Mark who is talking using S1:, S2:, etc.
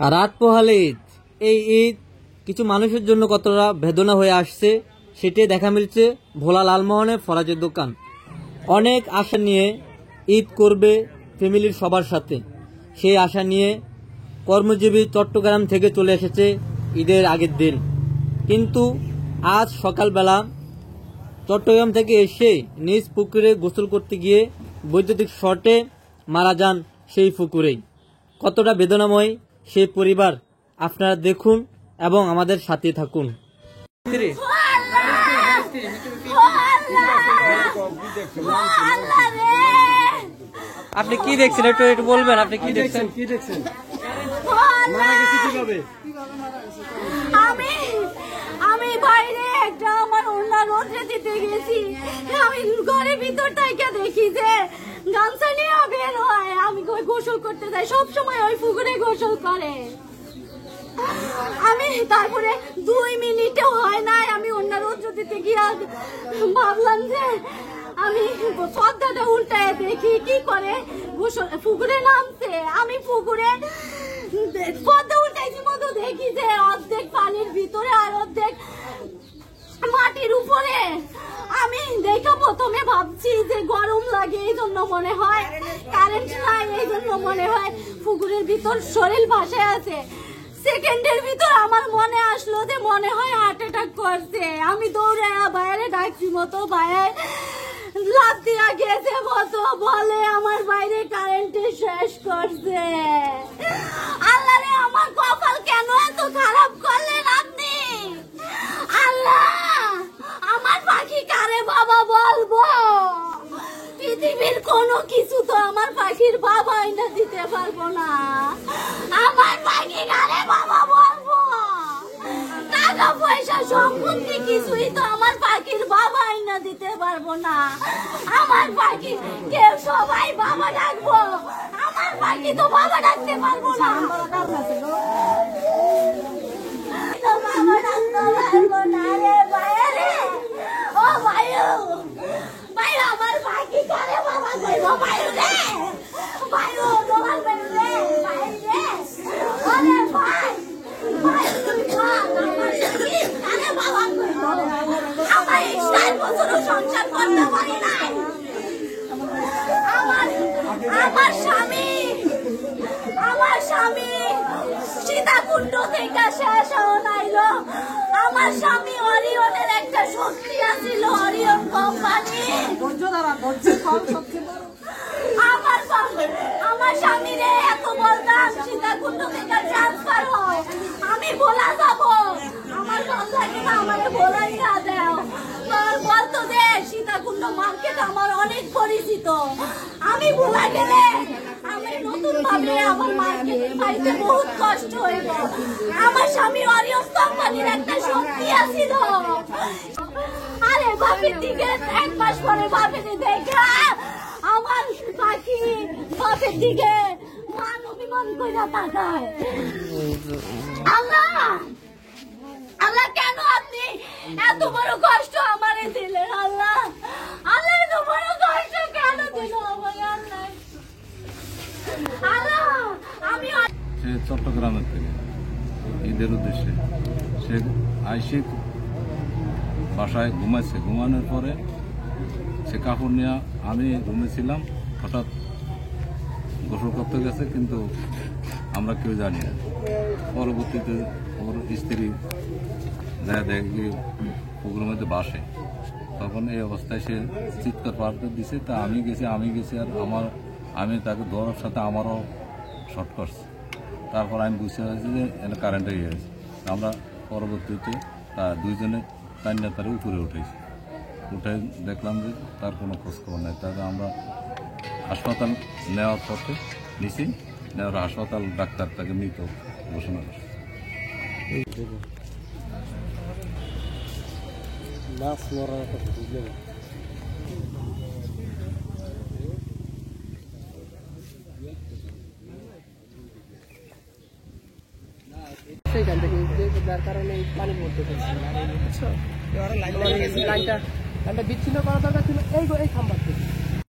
S1: রাত পোহালে ঈদ। এই ঈদ কিছু মানুষের জন্য কতটা বেদনা হয়ে আসছে সেটাই দেখা মিলছে ভোলা লালমোহনের ফরাজের দোকান। অনেক আশা নিয়ে ঈদ করবে ফ্যামিলির সবার সাথে, সেই আশা নিয়ে কর্মজীবী চট্টগ্রাম থেকে চলে এসেছে ঈদের আগের দিন। কিন্তু আজ সকালবেলা চট্টগ্রাম থেকে এসে নিজ পুকুরে গোসল করতে গিয়ে বৈদ্যুতিক শর্টে মারা যান সেই পুকুরেই। কতটা বেদনাময় সেই পরিবার আপনারা দেখুন এবং আমাদের সাথে থাকুন। আপনি কি দেখছেন একটু বলবেন, আপনি কি দেখছেন?
S2: আমি বাইরে একটা আমার ওড়না রোদ্রে দিতে গেছি, আমি ঘরের ভিতর থেকে দেখি যে গামছা নিয়ে বের হয়, আমি গোসল করতে যাই, সবসময় ওই পুকুরে গোসল করে। আমি তারপরে 2 মিনিটও হয় নাই, আমি ওড়না রোদ্রে দিতে গিয়ে ভাবলাম যে আমি পদ্মাটা উল্টায় দেখি কি করে গোসল পুকুরে নামছে। আমি পুকুরে পদ্মা উল্টাইছি মতো দেখি যে অর্ধেক পানির ভিতরে আর অর্ধেক মাটির উপরে। আমি দেখে প্রথমে ভাবছি যে গরম লাগে, এই জন্য মনে হয় কারেন্ট নাই, এই জন্য মনে হয় পুকুরের ভিতর শরীর ভাসে আছে। সেকেন্ডের ভিতর আমার মনে আসলো যে মনে হয় হার্ট অ্যাটাক করছে। আমি দৌড়ে বাইরে ডাকছি মতো, বাইরে লাফ দিয়া গেছে মতো, বলে আমার বাইরে কারেন্টে শেষ করছে। আল্লাহ রে, আমার কপাল কেন এত খারাপ করলেন আপনি? আল্লাহ, আমার পাখি কারে বাবা বলবো? পৃথিবীর কোনো কিছু তো আমার পাখির বাবা এনে দিতে পারবো না। আমার পাখি কারে বাবা বলবো? টাকা পয়সা সম্পত্তি কিছুই তো আমার পাখির বাবা এনে দিতে পারবো না। আমার পাখি কেউ সবাই বাবা ডাকবো, আমার পাখি তো বাবা ডাকতে পারবো না। বাবা ডাকতে পারবো না রে বাইরে। ও ভাইও, ভাইও আমার পাখি কারে বাবা কইবো? ভাইও রে, ভাইও তোমার বাইরে রে, বাইরে ওরে ভাই, ভাই তুই ভাই আমার পাখি কারে বাবা কইবো? আমার 6 বছর সংসার করতে পারি নাই। আমার স্বামী সীতাকুণ্ড থেকে শেষ নাইলো। আমার স্বামী অরিয়নের একটা শক্তি আছিল, অরিয়ন কোম্পানি। আমার স্বামীরে এত বলতাম সীতাকুণ্ড থেকে ট্রান্সফার হয়, আমি বলা যাবো, আমার ভাল লাগে না, আমারে বলাই না দেও। বলতো যে সীতাকুণ্ড মার্কেট আমার অনেক পরিচিত, আমি বলা গেলে আমি নতুন ভাবে আমার মার্কেটে পাইতে বহুত কষ্ট হইব। আমার স্বামী অরিয়ন কোম্পানির একটা শক্তি আছিল। আরে বাপের দিকে 1 মাস পরে বাপের দেখা আমার পাখি বাপের দিকে মান অভিমান কইরা তাকায়। আল্লাহ, আল্লাহ কেন আপনি এত বড় কষ্ট আমারে দিলেন? আল্লাহ, আল্লাহ এত বড় কষ্ট কেন দিল আমাকে? আল্লাহ, আমি
S3: সে চট্টগ্রামের থেকে ঈদের উদ্দেশ্যে সে আইসে বাসায় ঘুমাইছে। ঘুমানোর পরে সে কাপড় নিয়ে, আমি রুমে ছিলাম, হঠাৎ গোসল করতে গেছে, কিন্তু আমরা কেউ জানি না। পরবর্তীতে ওর স্ত্রী যা দেখে পুকুরের মধ্যে বাসে, তখন এই অবস্থায় সে চিৎকার পাড়তে দিছে। তা আমি গেছি আর আমি তাকে ধরার সাথে আমারও শর্ট করছে। তারপর আমি বুঝতে পারছি যে এটা কারেন্টে গিয়েছে। আমরা পরবর্তীতে দুইজনে টাইনা তার উপরে উঠেছি। উঠে দেখলাম যে তার কোনো খোঁজখবর নেই। তারপরে আমরা হাসপাতাল নেওয়ার পথে নেওয়ার হাসপাতাল ডাক্তার তাকে মৃত ঘোষণা করছে।
S4: সেইখান থেকে যার কারণে পানির মধ্যে লাইনটা বিচ্ছিন্ন করা দরকার ছিল এই খাম্বা।